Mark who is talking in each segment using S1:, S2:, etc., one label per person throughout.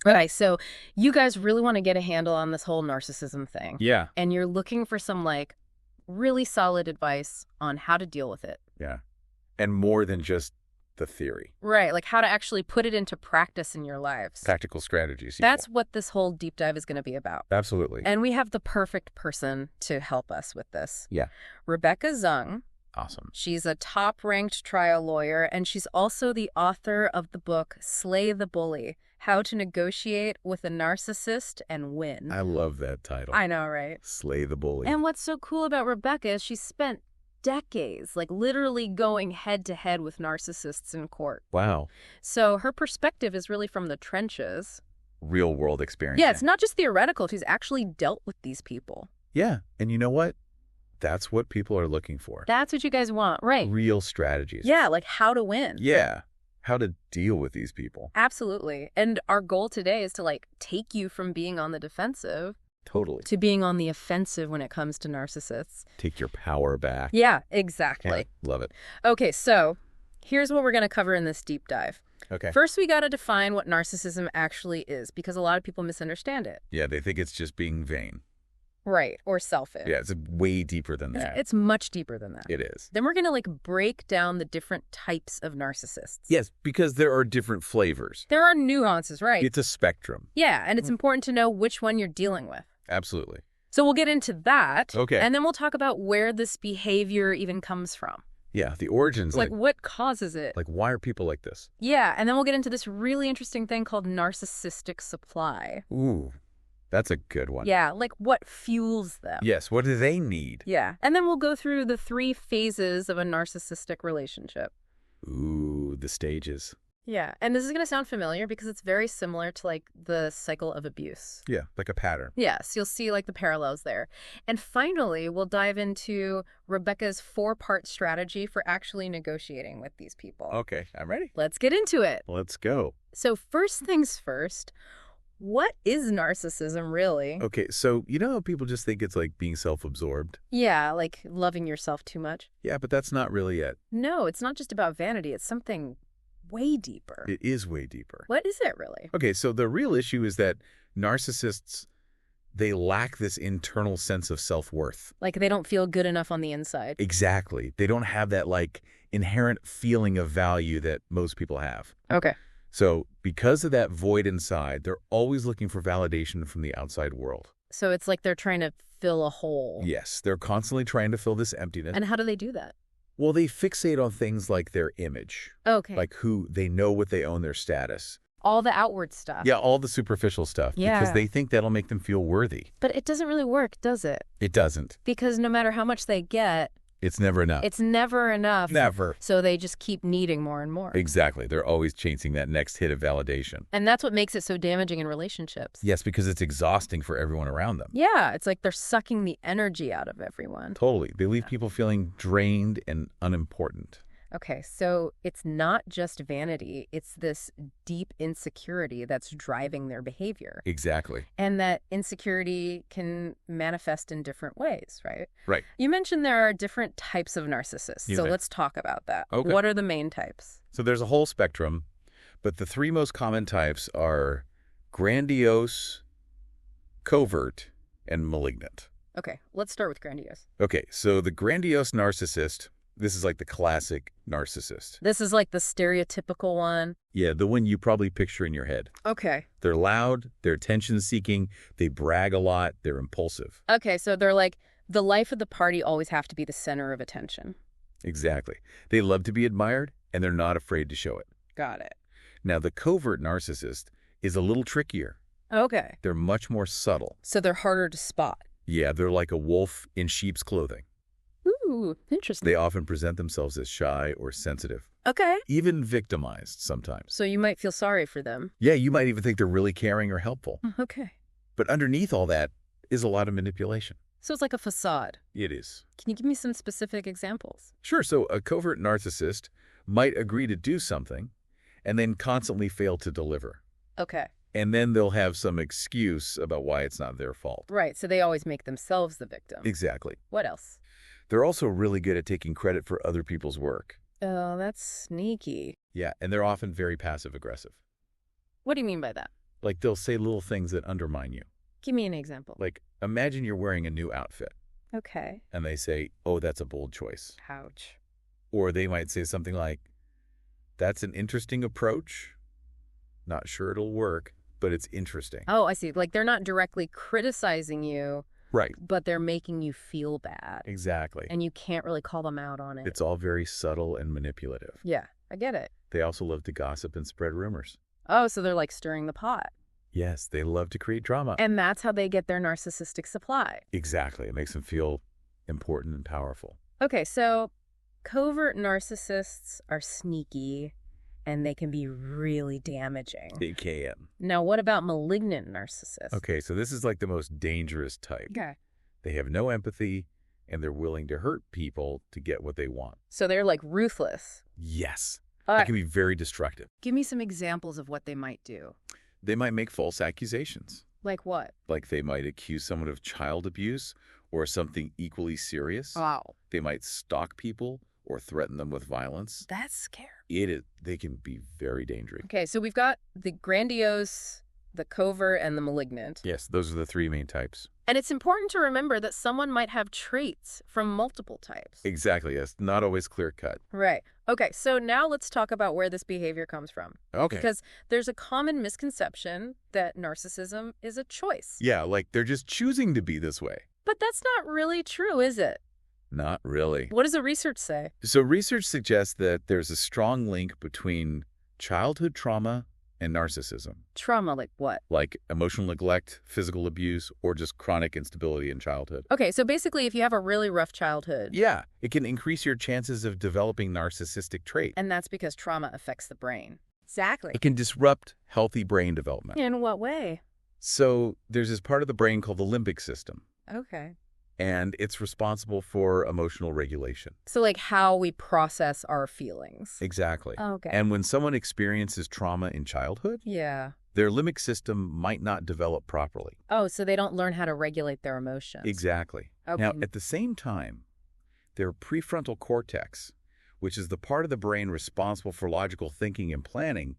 S1: Okay, so you guys really want to get a handle on this whole narcissism thing.
S2: Yeah.
S1: And you're looking for some, like, really solid advice on how to deal with it.
S2: Yeah. And more than just the theory.
S1: Right, like how to actually put it into practice in your lives.
S2: Tactical strategies.
S1: That's what this whole deep dive is going to be about.
S2: Absolutely.
S1: And we have the perfect person to help us with this.
S2: Yeah.
S1: Rebecca Zung.
S2: Awesome.
S1: She's a top-ranked trial lawyer, and she's also the author of the book Slay the Bully: How to Negotiate with a Narcissist and Win.
S2: I love that title.
S1: I know, right?
S2: Slay the Bully.
S1: And what's so cool about Rebecca is she spent decades, like literally going head-to-head with narcissists in court.
S2: Wow.
S1: So her perspective is really from the trenches.
S2: Real world experience.
S1: Yeah, it's not just theoretical. She's actually dealt with these people.
S2: Yeah. And you know what? That's what people are looking for.
S1: That's what you guys want, right?
S2: Real strategies.
S1: Yeah, like how to win.
S2: Yeah. How to deal with these people.
S1: Absolutely. And our goal today is to like take you from being on the defensive
S2: Totally.
S1: to being on the offensive when it comes to narcissists.
S2: Take your power back.
S1: Yeah, exactly.
S2: Yeah, love it.
S1: Okay, so here's what we're going to cover in this deep dive.
S2: Okay.
S1: First, we got to define what narcissism actually is, because a lot of people misunderstand it.
S2: Yeah, they think it's just being vain.
S1: Right, or selfish.
S2: Yeah, it's way deeper than that.
S1: It's much deeper than that.
S2: It is.
S1: Then we're going to like break down the different types of narcissists.
S2: Yes, because there are different flavors.
S1: There are nuances, right?
S2: It's a spectrum.
S1: Yeah, and it's important to know which one you're dealing with.
S2: Absolutely.
S1: So we'll get into that.
S2: Okay.
S1: And then we'll talk about where this behavior even comes from.
S2: Yeah, the origins.
S1: Like what causes it.
S2: Like, why are people like this?
S1: Yeah, and then we'll get into this really interesting thing called narcissistic supply.
S2: Ooh, that's a good one.
S1: Yeah, like what fuels them.
S2: Yes, what do they need?
S1: Yeah, and then we'll go through the 3 phases of a narcissistic relationship.
S2: Ooh, the stages.
S1: Yeah, and this is going to sound familiar because it's very similar to like the cycle of abuse.
S2: Yeah, like a pattern.
S1: Yes, you'll see like the parallels there. And finally, we'll dive into Rebecca's 4-part strategy for actually negotiating with these people.
S2: Okay, I'm ready.
S1: Let's get into it.
S2: Let's go.
S1: So first things first, what is narcissism really?
S2: Okay, so you know how people just think it's like being self-absorbed?
S1: Yeah, like loving yourself too much.
S2: Yeah, but that's not really it.
S1: No, it's not just about vanity. It's something way deeper.
S2: It is way deeper.
S1: What is it really?
S2: Okay, so the real issue is that narcissists, they lack this internal sense of self-worth.
S1: Like they don't feel good enough on the inside.
S2: Exactly. They don't have that like inherent feeling of value that most people have.
S1: Okay.
S2: So because of that void inside, they're always looking for validation from the outside world.
S1: So it's like they're trying to fill a hole.
S2: Yes, they're constantly trying to fill this emptiness.
S1: And how do they do that?
S2: Well, they fixate on things like their image,
S1: Okay.
S2: like who they know what they own, their status.
S1: all the outward stuff.
S2: Yeah, all the superficial stuff.
S1: Yeah.
S2: Because they think that'll make them feel worthy.
S1: But it doesn't really work, does it?
S2: It doesn't.
S1: Because no matter how much they get,
S2: It's never enough.
S1: it's never enough.
S2: Never.
S1: So they just keep needing more and more.
S2: Exactly. They're always chasing that next hit of validation.
S1: And that's what makes it so damaging in relationships.
S2: Yes, because it's exhausting for everyone around them.
S1: Yeah, it's like they're sucking the energy out of everyone.
S2: Totally. They leave people feeling drained and unimportant.
S1: Okay, so it's not just vanity, it's this deep insecurity that's driving their behavior.
S2: Exactly.
S1: And that insecurity can manifest in different ways, right?
S2: Right.
S1: You mentioned there are different types of narcissists,
S2: Yeah,
S1: so
S2: there-
S1: let's talk about that.
S2: Okay.
S1: What are the main types?
S2: So there's a whole spectrum, but the three most common types are grandiose, covert, and malignant.
S1: Okay, let's start with grandiose.
S2: Okay, so the grandiose narcissist, this is like the classic narcissist.
S1: This is like the stereotypical one.
S2: Yeah, the one you probably picture in your head.
S1: Okay.
S2: They're loud, they're attention-seeking, they brag a lot, they're impulsive.
S1: Okay, so they're like, the life of the party always have to be the center of attention.
S2: Exactly. They love to be admired, and they're not afraid to show it.
S1: Got it.
S2: Now, the covert narcissist is a little trickier.
S1: Okay.
S2: They're much more subtle.
S1: So they're harder to spot.
S2: Yeah, they're like a wolf in sheep's clothing.
S1: Ooh, interesting.
S2: They often present themselves as shy or sensitive,
S1: Okay.
S2: even victimized sometimes.
S1: So you might feel sorry for them.
S2: Yeah, you might even think they're really caring or helpful.
S1: Okay.
S2: But underneath all that is a lot of manipulation.
S1: So it's like a facade.
S2: It is.
S1: Can you give me some specific examples?
S2: Sure, so a covert narcissist might agree to do something and then constantly fail to deliver.
S1: Okay.
S2: And then they'll have some excuse about why it's not their fault.
S1: Right, so they always make themselves the victim.
S2: Exactly.
S1: What else?
S2: They're also really good at taking credit for other people's work.
S1: Oh, that's sneaky.
S2: Yeah, and they're often very passive-aggressive.
S1: What do you mean by that?
S2: Like they'll say little things that undermine you.
S1: Give me an example.
S2: Like imagine you're wearing a new outfit
S1: Okay.
S2: and they say, oh, that's a bold choice.
S1: Ouch.
S2: Or they might say something like, that's an interesting approach. Not sure it'll work, but it's interesting.
S1: Oh, I see. Like they're not directly criticizing you,
S2: Right.
S1: but they're making you feel bad.
S2: Exactly.
S1: And you can't really call them out on it.
S2: It's all very subtle and manipulative.
S1: Yeah, I get it.
S2: They also love to gossip and spread rumors.
S1: Oh, so they're like stirring the pot.
S2: Yes, they love to create drama.
S1: And that's how they get their narcissistic supply.
S2: Exactly. It makes them feel important and powerful.
S1: Okay, so covert narcissists are sneaky and they can be really damaging.
S2: They can.
S1: Now, what about malignant narcissists?
S2: Okay, so this is like the most dangerous type.
S1: Okay.
S2: They have no empathy and they're willing to hurt people to get what they want.
S1: So they're like ruthless.
S2: Yes.
S1: Uh,
S2: It can be very destructive.
S1: Give me some examples of what they might do.
S2: They might make false accusations.
S1: Like what?
S2: Like they might accuse someone of child abuse or something equally serious.
S1: Wow.
S2: They might stalk people or threaten them with violence.
S1: That's scary.
S2: They can be very dangerous.
S1: Okay, so we've got the grandiose, the covert, and the malignant.
S2: Yes, those are the three main types.
S1: And it's important to remember that someone might have traits from multiple types.
S2: Exactly, yes. Not always clear cut.
S1: Right. Okay, so now let's talk about where this behavior comes from.
S2: Okay.
S1: Because there's a common misconception that narcissism is a choice.
S2: Yeah, like they're just choosing to be this way.
S1: But that's not really true, is it?
S2: Not really.
S1: What does the research say?
S2: So research suggests that there's a strong link between childhood trauma and narcissism,
S1: Trauma, like what?
S2: like emotional neglect, physical abuse, or just chronic instability in childhood.
S1: Okay, so basically if you have a really rough childhood,
S2: Yeah, it can increase your chances of developing narcissistic traits.
S1: and that's because trauma affects the brain. Exactly.
S2: It can disrupt healthy brain development.
S1: In what way?
S2: So there's this part of the brain called the limbic system,
S1: Okay.
S2: and it's responsible for emotional regulation.
S1: So like how we process our feelings.
S2: Exactly.
S1: Okay.
S2: And when someone experiences trauma in childhood,
S1: Yeah.
S2: their limbic system might not develop properly.
S1: Oh, so they don't learn how to regulate their emotions.
S2: Exactly.
S1: Okay.
S2: Now, at the same time, their prefrontal cortex, which is the part of the brain responsible for logical thinking and planning,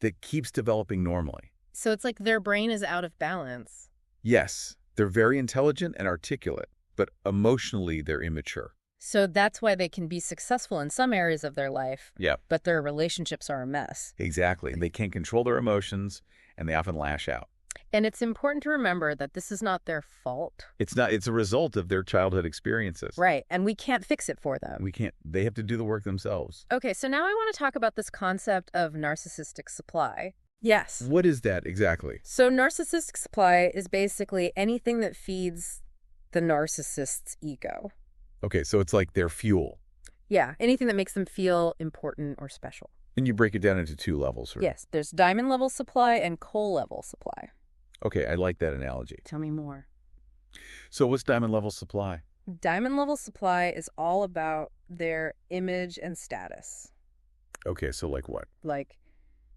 S2: that keeps developing normally.
S1: So it's like their brain is out of balance.
S2: Yes, they're very intelligent and articulate, but emotionally they're immature.
S1: So that's why they can be successful in some areas of their life,
S2: Yeah,
S1: but their relationships are a mess.
S2: exactly. They can't control their emotions, and they often lash out.
S1: And it's important to remember that this is not their fault.
S2: It's a result of their childhood experiences.
S1: Right. And we can't fix it for them.
S2: They have to do the work themselves.
S1: Okay, so now I want to talk about this concept of narcissistic supply. Yes.
S2: What is that exactly?
S1: So narcissistic supply is basically anything that feeds the narcissist's ego.
S2: Okay, so it's like their fuel.
S1: Yeah, anything that makes them feel important or special.
S2: And you break it down into two levels. Right?
S1: Yes, there's diamond level supply and coal level supply.
S2: Okay, I like that analogy.
S1: Tell me more.
S2: So what's diamond level supply?
S1: Diamond level supply is all about their image and status.
S2: Okay, so like what?
S1: Like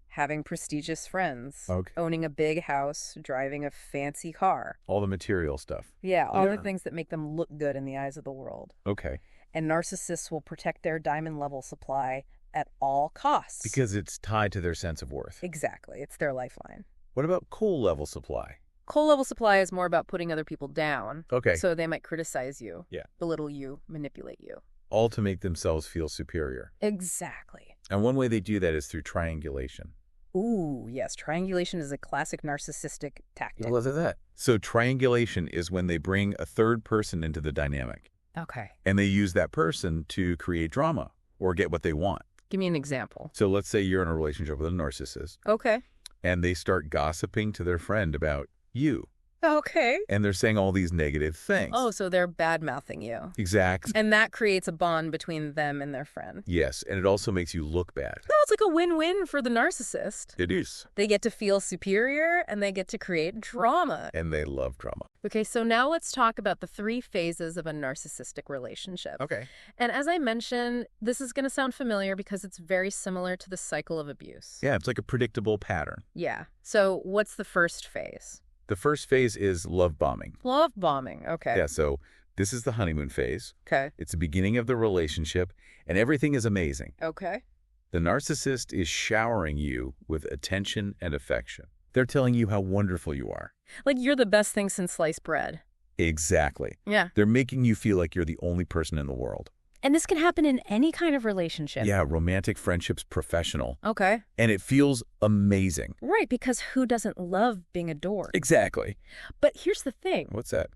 S1: having prestigious friends,
S2: Okay.
S1: owning a big house, driving a fancy car.
S2: All the material stuff.
S1: Yeah, all
S2: Yeah.
S1: the things that make them look good in the eyes of the world.
S2: Okay.
S1: And narcissists will protect their diamond level supply at all costs.
S2: Because it's tied to their sense of worth.
S1: Exactly. It's their lifeline.
S2: What about coal level supply?
S1: Coal level supply is more about putting other people down.
S2: Okay.
S1: So they might criticize you,
S2: Yeah.
S1: belittle you, manipulate you.
S2: All to make themselves feel superior.
S1: Exactly.
S2: And one way they do that is through triangulation.
S1: Ooh, yes. Triangulation is a classic narcissistic tactic.
S2: What is that? So triangulation is when they bring a third person into the dynamic.
S1: Okay.
S2: And they use that person to create drama or get what they want.
S1: Give me an example.
S2: So let's say you're in a relationship with a narcissist
S1: Okay.
S2: and they start gossiping to their friend about you.
S1: Okay.
S2: And they're saying all these negative things.
S1: Oh, so they're bad-mouthing you.
S2: Exactly.
S1: And that creates a bond between them and their friend.
S2: Yes, and it also makes you look bad.
S1: No, it's like a win-win for the narcissist.
S2: It is.
S1: They get to feel superior and they get to create drama.
S2: And they love drama.
S1: Okay, so now let's talk about the 3 phases of a narcissistic relationship.
S2: Okay.
S1: And as I mentioned, this is going to sound familiar because it's very similar to the cycle of abuse.
S2: Yeah, it's like a predictable pattern.
S1: Yeah. So what's the first phase?
S2: The first phase is love bombing.
S1: Love bombing. Okay.
S2: Yeah, so this is the honeymoon phase.
S1: Okay.
S2: It's the beginning of the relationship, and everything is amazing.
S1: Okay.
S2: The narcissist is showering you with attention and affection. They're telling you how wonderful you are.
S1: Like you're the best thing since sliced bread.
S2: Exactly.
S1: Yeah.
S2: They're making you feel like you're the only person in the world.
S1: And this can happen in any kind of relationship.
S2: Yeah, romantic, friendships, professional.
S1: Okay.
S2: And it feels amazing.
S1: Right, because who doesn't love being adored?
S2: Exactly.
S1: But here's the thing.
S2: What's that?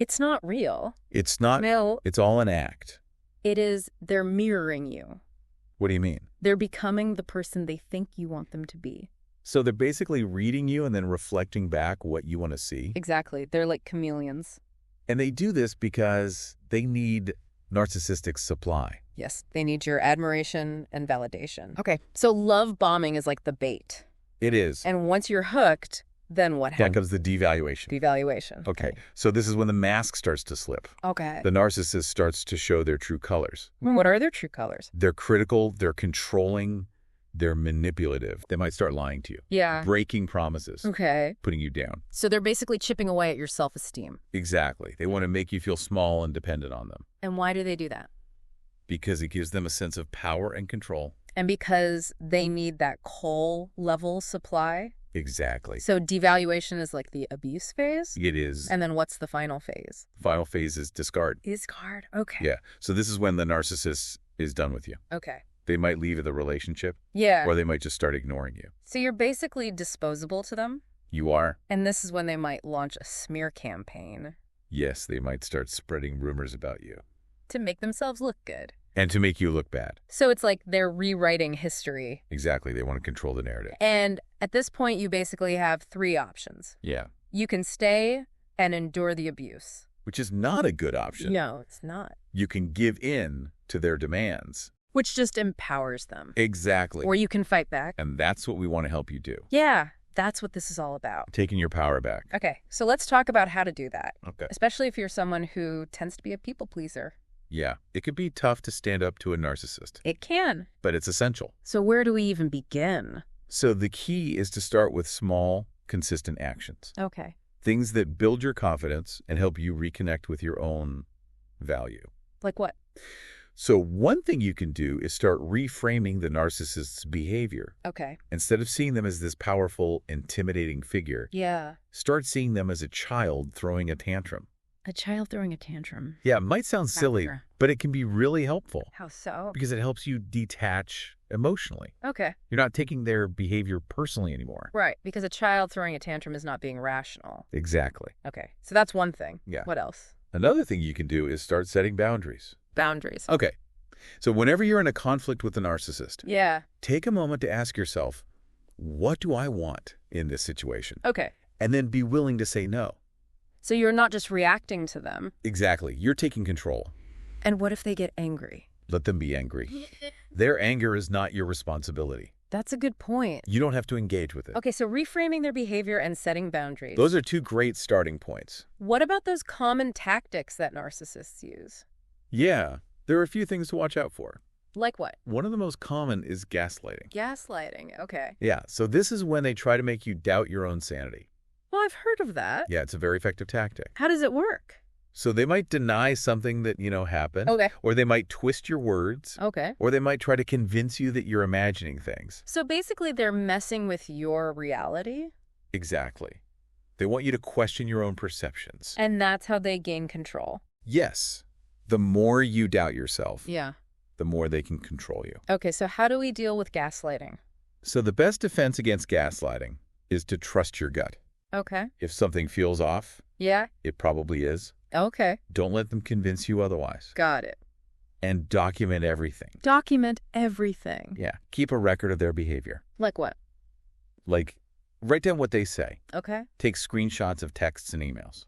S1: It's not real.
S2: It's not.
S1: No.
S2: It's all an act.
S1: It is, they're mirroring you.
S2: What do you mean?
S1: They're becoming the person they think you want them to be.
S2: So they're basically reading you and then reflecting back what you want to see.
S1: Exactly. They're like chameleons.
S2: And they do this because they need narcissistic supply.
S1: Yes, they need your admiration and validation. Okay, so love bombing is like the bait.
S2: It is.
S1: And once you're hooked, then what
S2: That
S1: happens?
S2: comes the devaluation.
S1: Devaluation.
S2: Okay, so this is when the mask starts to slip.
S1: Okay.
S2: The narcissist starts to show their true colors.
S1: What are their true colors?
S2: They're critical, they're controlling, they're manipulative. They might start lying to you,
S1: Yeah.
S2: breaking promises,
S1: Okay.
S2: putting you down.
S1: So they're basically chipping away at your self-esteem.
S2: Exactly. They want to make you feel small and dependent on them
S1: And why do they do that?
S2: because it gives them a sense of power and control.
S1: And because they need that coal level supply.
S2: Exactly.
S1: So devaluation is like the abuse phase.
S2: It is.
S1: And then what's the final phase?
S2: Final phase is discard.
S1: Discard. Okay.
S2: Yeah. So this is when the narcissist is done with you.
S1: Okay.
S2: They might leave the relationship
S1: Yeah.
S2: or they might just start ignoring you.
S1: So you're basically disposable to them.
S2: You are?
S1: And this is when they might launch a smear campaign
S2: Yes, they might start spreading rumors about you.
S1: to make themselves look good.
S2: And to make you look bad.
S1: So it's like they're rewriting history.
S2: Exactly. They want to control the narrative.
S1: And at this point, you basically have three options.
S2: Yeah.
S1: You can stay and endure the abuse.
S2: Which is not a good option.
S1: No, it's not.
S2: You can give in to their demands.
S1: Which just empowers them.
S2: Exactly.
S1: Or you can fight back.
S2: And that's what we want to help you do.
S1: Yeah, that's what this is all about.
S2: Taking your power back.
S1: Okay, so let's talk about how to do that.
S2: Okay.
S1: Especially if you're someone who tends to be a people pleaser.
S2: Yeah. It could be tough to stand up to a narcissist,
S1: It can.
S2: but it's essential.
S1: So where do we even begin?
S2: So the key is to start with small, consistent actions.
S1: Okay.
S2: Things that build your confidence and help you reconnect with your own value.
S1: Like what?
S2: So one thing you can do is start reframing the narcissist's behavior.
S1: Okay.
S2: Instead of seeing them as this powerful, intimidating figure,
S1: Yeah.
S2: start seeing them as a child throwing a tantrum.
S1: A child throwing a tantrum.
S2: Yeah, it might sound silly,
S1: Sure.
S2: but it can be really helpful
S1: How so?
S2: because it helps you detach emotionally.
S1: Okay.
S2: You're not taking their behavior personally anymore.
S1: Right, because a child throwing a tantrum is not being rational.
S2: Exactly.
S1: Okay, so that's one thing.
S2: Yeah.
S1: What else?
S2: Another thing you can do is start setting boundaries.
S1: Boundaries.
S2: Okay. So whenever you're in a conflict with a narcissist,
S1: Yeah.
S2: take a moment to ask yourself, what do I want in this situation?
S1: Okay.
S2: And then be willing to say no.
S1: So you're not just reacting to them.
S2: Exactly. You're taking control.
S1: And what if they get angry?
S2: Let them be angry. Their anger is not your responsibility.
S1: That's a good point.
S2: You don't have to engage with it.
S1: Okay, so reframing their behavior and setting boundaries.
S2: Those are two great starting points.
S1: What about those common tactics that narcissists use?
S2: Yeah, there are a few things to watch out for.
S1: Like what?
S2: One of the most common is gaslighting.
S1: Gaslighting. Okay.
S2: Yeah, so this is when they try to make you doubt your own sanity.
S1: Well, I've heard of that.
S2: Yeah, it's a very effective tactic.
S1: How does it work?
S2: So they might deny something that, happened.
S1: Okay.
S2: Or they might twist your words.
S1: Okay.
S2: Or they might try to convince you that you're imagining things.
S1: So basically they're messing with your reality?
S2: Exactly. They want you to question your own perceptions.
S1: And that's how they gain control.
S2: Yes. The more you doubt yourself,
S1: Yeah.
S2: the more they can control you.
S1: Okay, so how do we deal with gaslighting?
S2: So the best defense against gaslighting is to trust your gut.
S1: Okay.
S2: If something feels off,
S1: Yeah.
S2: it probably is.
S1: Okay.
S2: Don't let them convince you otherwise.
S1: Got it.
S2: And document everything.
S1: Document everything.
S2: Yeah. Keep a record of their behavior.
S1: Like what?
S2: Like, write down what they say.
S1: Okay.
S2: Take screenshots of texts and emails.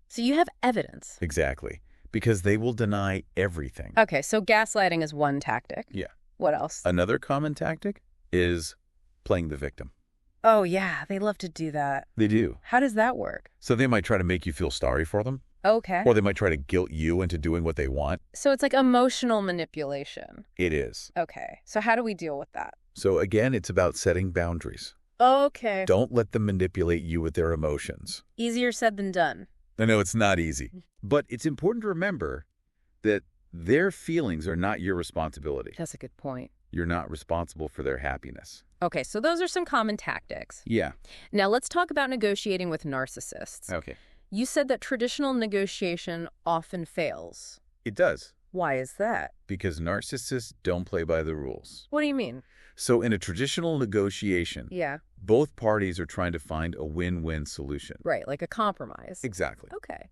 S1: So you have evidence.
S2: Exactly. Because they will deny everything.
S1: Okay, so gaslighting is one tactic.
S2: Yeah.
S1: What else?
S2: Another common tactic is playing the victim.
S1: Oh, yeah, they love to do that.
S2: They do.
S1: How does that work?
S2: So they might try to make you feel sorry for them.
S1: Okay.
S2: Or they might try to guilt you into doing what they want.
S1: So it's like emotional manipulation.
S2: It is.
S1: Okay, so how do we deal with that?
S2: So again, it's about setting boundaries.
S1: Okay.
S2: Don't let them manipulate you with their emotions.
S1: Easier said than done.
S2: I know it's not easy, but it's important to remember that their feelings are not your responsibility.
S1: That's a good point.
S2: You're not responsible for their happiness.
S1: Okay, so those are some common tactics.
S2: Yeah.
S1: Now let's talk about negotiating with narcissists.
S2: Okay.
S1: You said that traditional negotiation often fails.
S2: It does,
S1: Why is that?
S2: because narcissists don't play by the rules.
S1: What do you mean?
S2: So in a traditional negotiation,
S1: Yeah,
S2: both parties are trying to find a win-win solution.
S1: right, like a compromise.
S2: Exactly.
S1: Okay.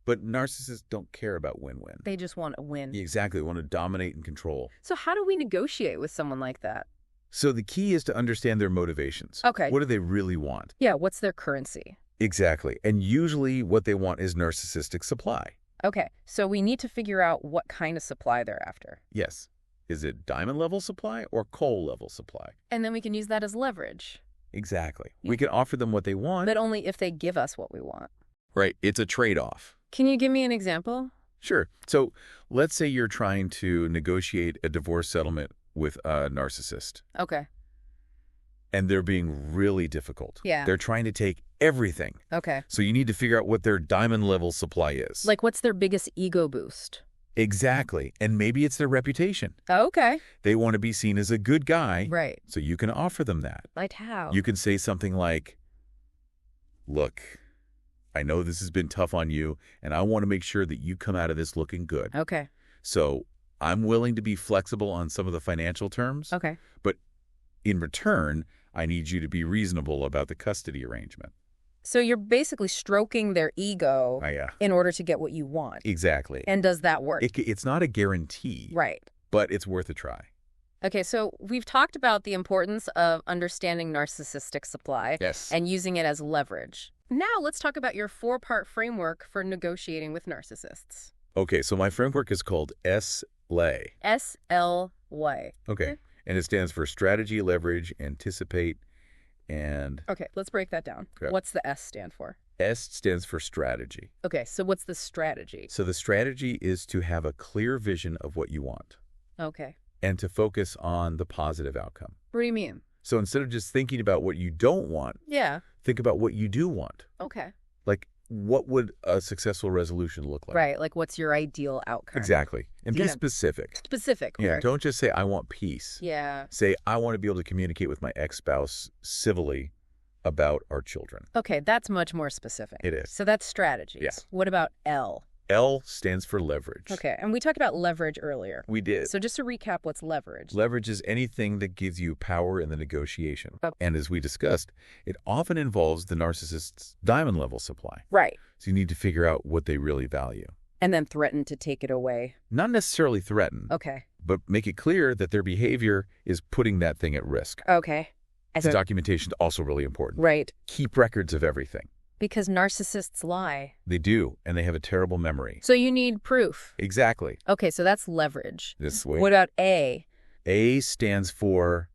S2: But narcissists don't care about win-win.
S1: They just want a win.
S2: Exactly. They want to dominate and control.
S1: So how do we negotiate with someone like that?
S2: So the key is to understand their motivations.
S1: Okay.
S2: What do they really want?
S1: Yeah, what's their currency?
S2: Exactly. And usually what they want is narcissistic supply.
S1: Okay, so we need to figure out what kind of supply they're after.
S2: Yes. Is it diamond level supply or coal level supply?
S1: And then we can use that as leverage.
S2: Exactly. We can offer them what they want.
S1: But only if they give us what we want.
S2: Right. It's a trade-off.
S1: Can you give me an example?
S2: Sure. So let's say you're trying to negotiate a divorce settlement with a narcissist,
S1: Okay.
S2: and they're being really difficult.
S1: Yeah.
S2: They're trying to take everything.
S1: Okay.
S2: So you need to figure out what their diamond level supply is.
S1: Like, what's their biggest ego boost?
S2: Exactly. And maybe it's their reputation.
S1: Okay.
S2: They want to be seen as a good guy.
S1: Right.
S2: So you can offer them that.
S1: Like how?
S2: You can say something like, look, I know this has been tough on you, and I want to make sure that you come out of this looking good.
S1: Okay.
S2: So I'm willing to be flexible on some of the financial terms.
S1: Okay.
S2: But in return, I need you to be reasonable about the custody arrangement.
S1: So you're basically stroking their ego
S2: Yeah.
S1: in order to get what you want.
S2: Exactly.
S1: And does that work?
S2: It's not a guarantee,
S1: Right.
S2: but it's worth a try.
S1: Okay, so we've talked about the importance of understanding narcissistic supply
S2: Yes.
S1: and using it as leverage. Now let's talk about your 4-part framework for negotiating with narcissists.
S2: Okay, so my framework is called SLAY.
S1: SLY.
S2: Okay. And it stands for strategy, leverage, anticipate, and
S1: Okay, let's break that down.
S2: Okay.
S1: What's the S stand for?
S2: S stands for strategy.
S1: Okay, so what's the strategy?
S2: So the strategy is to have a clear vision of what you want
S1: Okay.
S2: and to focus on the positive outcome.
S1: What do you mean?
S2: So instead of just thinking about what you don't want,
S1: Yeah.
S2: think about what you do want.
S1: Okay.
S2: Like, what would a successful resolution look like?
S1: Right, like what's your ideal outcome?
S2: Exactly. And be
S1: Yeah.
S2: specific.
S1: Specific.
S2: Yeah,
S1: right?
S2: don't just say, I want peace.
S1: Yeah.
S2: Say, I want to be able to communicate with my ex-spouse civilly about our children.
S1: Okay, that's much more specific.
S2: It is.
S1: So that's strategies.
S2: Yeah.
S1: What about L?
S2: L stands for leverage.
S1: Okay, and we talked about leverage earlier.
S2: We did.
S1: So just to recap, what's leverage?
S2: Leverage is anything that gives you power in the negotiation.
S1: Okay.
S2: And as we discussed, it often involves the narcissist's diamond level supply.
S1: Right.
S2: So you need to figure out what they really value.
S1: And then threaten to take it away.
S2: Not necessarily threaten,
S1: Okay.
S2: but make it clear that their behavior is putting that thing at risk.
S1: Okay.
S2: The documentation is also really important.
S1: Right.
S2: Keep records of everything.
S1: Because narcissists lie.
S2: They do, and they have a terrible memory.
S1: So you need proof.
S2: Exactly.
S1: Okay, so that's leverage.
S2: This way.
S1: What about A?
S2: A stands for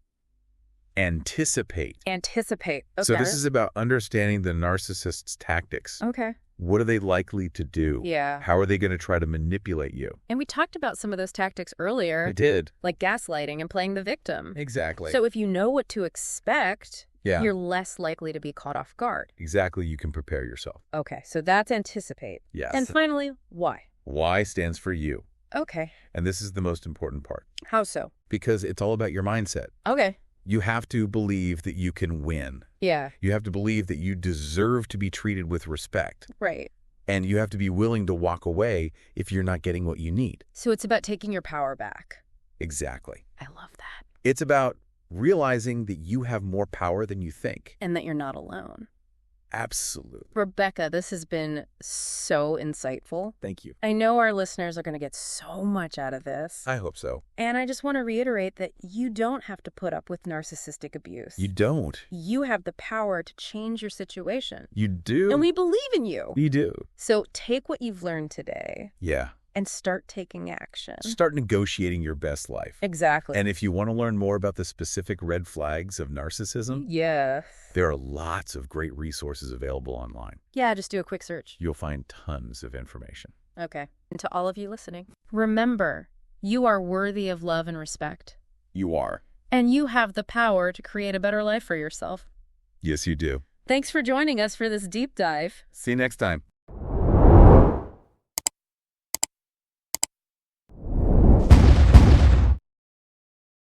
S2: anticipate.
S1: Anticipate. Okay.
S2: So this is about understanding the narcissist's tactics.
S1: Okay.
S2: What are they likely to do?
S1: Yeah.
S2: How are they going to try to manipulate you?
S1: And we talked about some of those tactics earlier.
S2: I did.
S1: Like gaslighting and playing the victim.
S2: Exactly.
S1: So if you know what to expect,
S2: yeah,
S1: you're less likely to be caught off guard.
S2: exactly. You can prepare yourself.
S1: Okay, so that's anticipate.
S2: Yes.
S1: And finally, why?
S2: Y stands for you.
S1: Okay.
S2: And this is the most important part
S1: How so?
S2: because it's all about your mindset.
S1: Okay.
S2: You have to believe that you can win.
S1: Yeah,
S2: You have to believe that you deserve to be treated with respect.
S1: right.
S2: And you have to be willing to walk away if you're not getting what you need.
S1: So it's about taking your power back.
S2: Exactly.
S1: I love that.
S2: It's about realizing that you have more power than you think.
S1: And that you're not alone.
S2: Absolutely.
S1: Rebecca, this has been so insightful.
S2: Thank you.
S1: I know our listeners are going to get so much out of this.
S2: I hope so.
S1: And I just want to reiterate that you don't have to put up with narcissistic abuse.
S2: You don't.
S1: You have the power to change your situation.
S2: You do.
S1: And we believe in you.
S2: You do.
S1: So take what you've learned today
S2: Yeah.
S1: and start taking action.
S2: Start negotiating your best life.
S1: Exactly.
S2: And if you want to learn more about the specific red flags of narcissism,
S1: Yes.
S2: there are lots of great resources available online.
S1: Yeah, just do a quick search.
S2: You'll find tons of information.
S1: Okay. And to all of you listening, remember, you are worthy of love and respect.
S2: You are.
S1: And you have the power to create a better life for yourself.
S2: Yes, you do.
S1: Thanks for joining us for this deep dive.
S2: See you next time.